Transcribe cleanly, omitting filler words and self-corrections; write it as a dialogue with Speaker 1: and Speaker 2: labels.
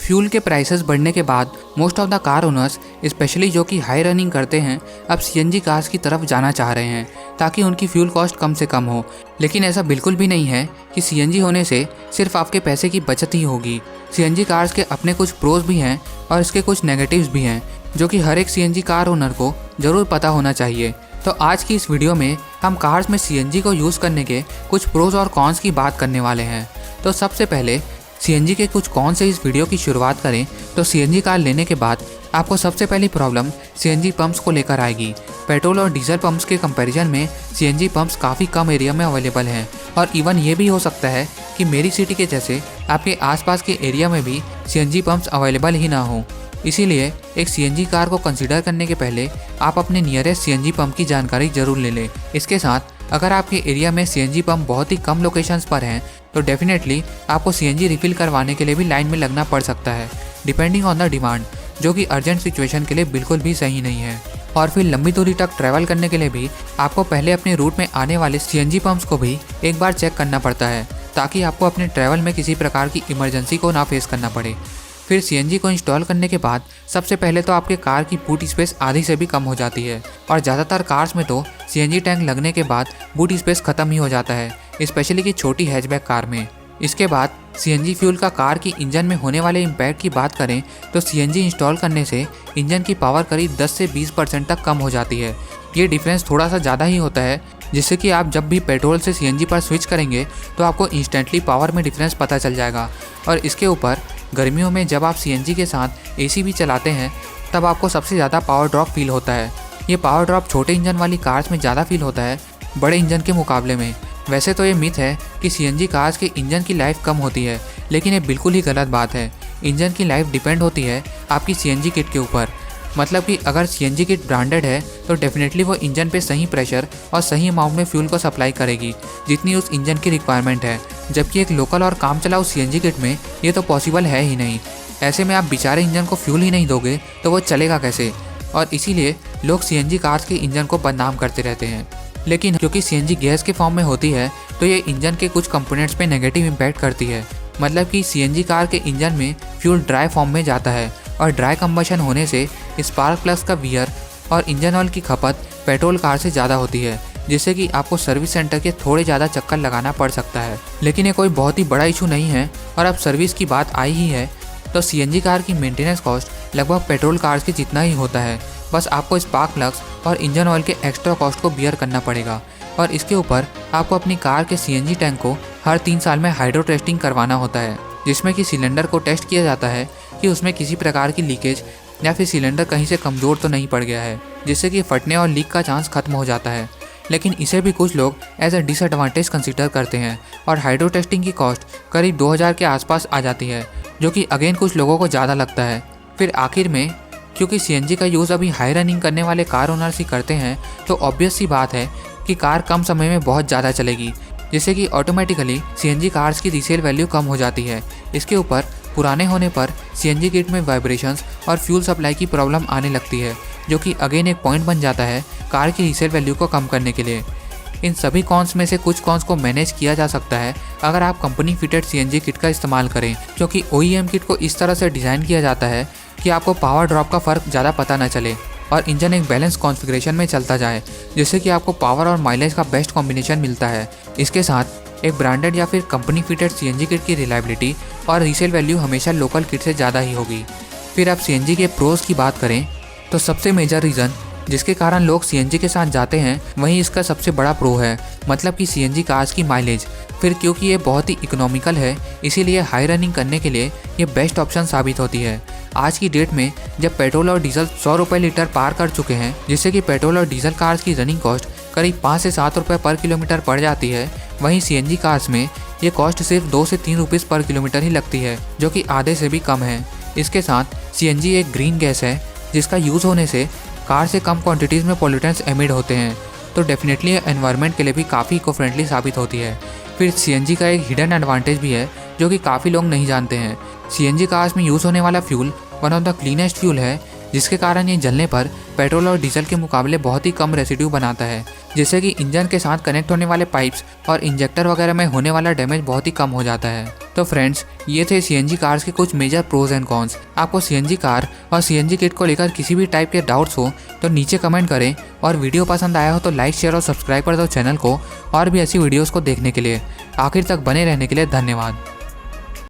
Speaker 1: Fuel के prices बढ़ने के बाद most of the car owners specially जो कि हाई रनिंग करते हैं अब सीएनजी कार्स की तरफ जाना चाह रहे हैं ताकि उनकी फ्यूल कॉस्ट कम से कम हो। लेकिन ऐसा बिल्कुल भी नहीं है कि सीएनजी होने से सिर्फ आपके पैसे की बचत ही होगी। सीएनजी कार्स के अपने कुछ प्रोज भी हैं और इसके कुछ नेगेटिव्स भी हैं जो कि हर एक सीएनजी कार ओनर को ज़रूर पता होना चाहिए। तो आज की इस वीडियो में हम कार्स में सीएनजी को यूज़ करने के कुछ प्रोज और कॉन्स की बात करने वाले हैं। तो सबसे पहले सीएनजी के कुछ कौन से इस वीडियो की शुरुआत करें तो सीएनजी कार लेने के बाद आपको सबसे पहली प्रॉब्लम सीएनजी पंप्स को लेकर आएगी। पेट्रोल और डीजल पंप्स के कंपैरिजन में सीएनजी पंप्स काफ़ी कम एरिया में अवेलेबल हैं और इवन ये भी हो सकता है कि मेरी सिटी के जैसे आपके आसपास के एरिया में भी सीएनजी पंप्स अवेलेबल ही ना हो। इसीलिए एक सीएनजी कार को कंसीडर करने के पहले आप अपने नियरेस्ट सीएनजी पंप की जानकारी जरूर ले लें। इसके साथ अगर आपके एरिया में सीएनजी पंप बहुत ही कम लोकेशंस पर हैं तो डेफिनेटली आपको सीएनजी रिफिल करवाने के लिए भी लाइन में लगना पड़ सकता है डिपेंडिंग ऑन द डिमांड, जो कि अर्जेंट सिचुएशन के लिए बिल्कुल भी सही नहीं है। और फिर लंबी दूरी तक ट्रैवल करने के लिए भी आपको पहले अपने रूट में आने वाले सीएनजी पंप्स को भी एक बार चेक करना पड़ता है ताकि आपको अपने ट्रैवल में किसी प्रकार की इमरजेंसी को ना फेस करना पड़े। फिर सीएनजी को इंस्टॉल करने के बाद सबसे पहले तो आपके कार की बूट स्पेस आधी से भी कम हो जाती है और ज़्यादातर कार्स में तो सीएनजी टैंक लगने के बाद बूट स्पेस ख़त्म ही हो जाता है, स्पेशली कि छोटी हैचबैक कार में। इसके बाद सीएनजी फ्यूल का कार की इंजन में होने वाले इम्पैक्ट की बात करें तो सीएनजी इंस्टॉल करने से इंजन की पावर करीब 10 से 20% तक कम हो जाती है। ये डिफरेंस थोड़ा सा ज़्यादा ही होता है, जिससे कि आप जब भी पेट्रोल से सीएनजी पर स्विच करेंगे तो आपको इंस्टेंटली पावर में डिफरेंस पता चल जाएगा। और इसके ऊपर गर्मियों में जब आप सीएनजी के साथ एसी भी चलाते हैं तब आपको सबसे ज़्यादा पावर ड्रॉप फील होता है। ये पावर ड्रॉप छोटे इंजन वाली कार्स में ज़्यादा फील होता है बड़े इंजन के मुकाबले में। वैसे तो ये मिथ है कि सीएनजी कार्स के इंजन की लाइफ कम होती है, लेकिन ये बिल्कुल ही गलत बात है। इंजन की लाइफ डिपेंड होती है आपकी सीएनजी किट के ऊपर। मतलब कि अगर सीएनजी किट ब्रांडेड है तो डेफिनेटली वो इंजन पे सही प्रेशर और सही अमाउंट में फ्यूल को सप्लाई करेगी जितनी उस इंजन की रिक्वायरमेंट है, जबकि एक लोकल और काम चलाऊ सीएनजी किट में ये तो पॉसिबल है ही नहीं। ऐसे में आप बेचारे इंजन को फ्यूल ही नहीं दोगे तो वो चलेगा कैसे। और इसीलिए लोग सीएनजी कार्स के इंजन को बदनाम करते रहते हैं। लेकिन क्योंकि सीएनजी गैस के फॉर्म में होती है तो ये इंजन के कुछ कंपोनेंट्स पे नेगेटिव इम्पैक्ट करती है। मतलब कि सीएनजी कार के इंजन में फ्यूल ड्राई फॉर्म में जाता है और ड्राई कंबशन होने से स्पार्क प्लग्स का वियर और इंजन ऑयल की खपत पेट्रोल कार से ज़्यादा होती है, जिससे कि आपको सर्विस सेंटर के थोड़े ज़्यादा चक्कर लगाना पड़ सकता है। लेकिन ये कोई बहुत ही बड़ा इशू नहीं है। और अब सर्विस की बात आई ही है तो सीएनजी कार की मेंटेनेंस कॉस्ट लगभग पेट्रोल कार्स के जितना ही होता है। बस आपको स्पार्क प्लग्स और इंजन ऑयल के एक्स्ट्रा कॉस्ट को बियर करना पड़ेगा। और इसके ऊपर आपको अपनी कार के सीएनजी टैंक को हर 3 साल में हाइड्रो टेस्टिंग करवाना होता है, जिसमें कि सिलेंडर को टेस्ट किया जाता है कि उसमें किसी प्रकार की लीकेज या फिर सिलेंडर कहीं से कमज़ोर तो नहीं पड़ गया है, जिससे कि फटने और लीक का चांस खत्म हो जाता है। लेकिन इसे भी कुछ लोग एज अ डिसएडवांटेज कंसिडर करते हैं और हाइड्रो टेस्टिंग की कॉस्ट करीब 2000 के आसपास आ जाती है, जो कि अगेन कुछ लोगों को ज़्यादा लगता है। फिर आखिर में क्योंकि सीएनजी का यूज़ अभी हाई रनिंग करने वाले कार ओनर्स ही करते हैं तो ऑब्वियस सी बात है कि कार कम समय में बहुत ज़्यादा चलेगी, जिससे कि ऑटोमेटिकली सीएनजी कार्स की रीसेल वैल्यू कम हो जाती है। इसके ऊपर पुराने होने पर सीएनजी किट में वाइब्रेशंस और फ्यूल सप्लाई की प्रॉब्लम आने लगती है, जो कि अगेन एक पॉइंट बन जाता है कार की रीसेल वैल्यू को कम करने के लिए। इन सभी कॉन्स में से कुछ कॉन्स को मैनेज किया जा सकता है अगर आप कंपनी फिटेड सीएनजी किट का इस्तेमाल करें, क्योंकि ओईएम किट को इस तरह से डिज़ाइन किया जाता है कि आपको पावर ड्रॉप का फ़र्क ज़्यादा पता न चले और इंजन एक बैलेंस कॉन्फ़िगरेशन में चलता जाए, जिससे कि आपको पावर और माइलेज का बेस्ट कॉम्बिनेशन मिलता है। इसके साथ एक ब्रांडेड या फिर कंपनी फिटेड सीएनजी किट की रिलायबिलिटी और रीसेल वैल्यू हमेशा लोकल किट से ज़्यादा ही होगी। फिर अब सीएनजी के प्रोज की बात करें तो सबसे मेजर रीज़न जिसके कारण लोग सीएनजी के साथ जाते हैं वहीं इसका सबसे बड़ा प्रो है, मतलब कि सीएनजी कार्स की माइलेज। फिर क्योंकि ये बहुत ही इकोनॉमिकल है इसीलिए हाई रनिंग करने के लिए ये बेस्ट ऑप्शन साबित होती है। आज की डेट में जब पेट्रोल और डीजल 100 रुपये लीटर पार कर चुके हैं, जिससे कि पेट्रोल और डीजल कार्स की रनिंग कॉस्ट करीब 5 से 7 रुपये पर किलोमीटर पड़ जाती है, वहीं सीएनजी कार्स में ये कॉस्ट सिर्फ 2 से 3 रुपीज़ पर किलोमीटर ही लगती है, जो कि आधे से भी कम है। इसके साथ सीएनजी एक ग्रीन गैस है जिसका यूज़ होने से कार से कम क्वांटिटीज़ में पॉल्यूटेंट्स एमिट होते हैं, तो डेफिनेटली एनवायरनमेंट के लिए भी काफ़ी इको फ्रेंडली साबित होती है। फिर सीएनजी का एक हिडन एडवांटेज भी है जो कि काफ़ी लोग नहीं जानते हैं। सीएनजी कार्स में यूज़ होने वाला fuel one of the cleanest fuel है जिसके कारण ये जलने पर पेट्रोल और डीजल के मुकाबले बहुत ही कम रेसिड्यू बनाता है, जिससे कि इंजन के साथ कनेक्ट होने वाले पाइप्स और इंजेक्टर वगैरह में होने वाला डैमेज बहुत ही कम हो जाता है। तो फ्रेंड्स, ये थे सीएनजी कार्स के कुछ मेजर प्रोज एंड कॉन्स। आपको सीएनजी कार और सीएनजी किट को लेकर किसी भी टाइप के डाउट्स हो तो नीचे कमेंट करें, और वीडियो पसंद आया हो तो लाइक, शेयर और सब्सक्राइब कर दो चैनल को और भी ऐसी वीडियोस को देखने के लिए। आखिर तक बने रहने के लिए धन्यवाद।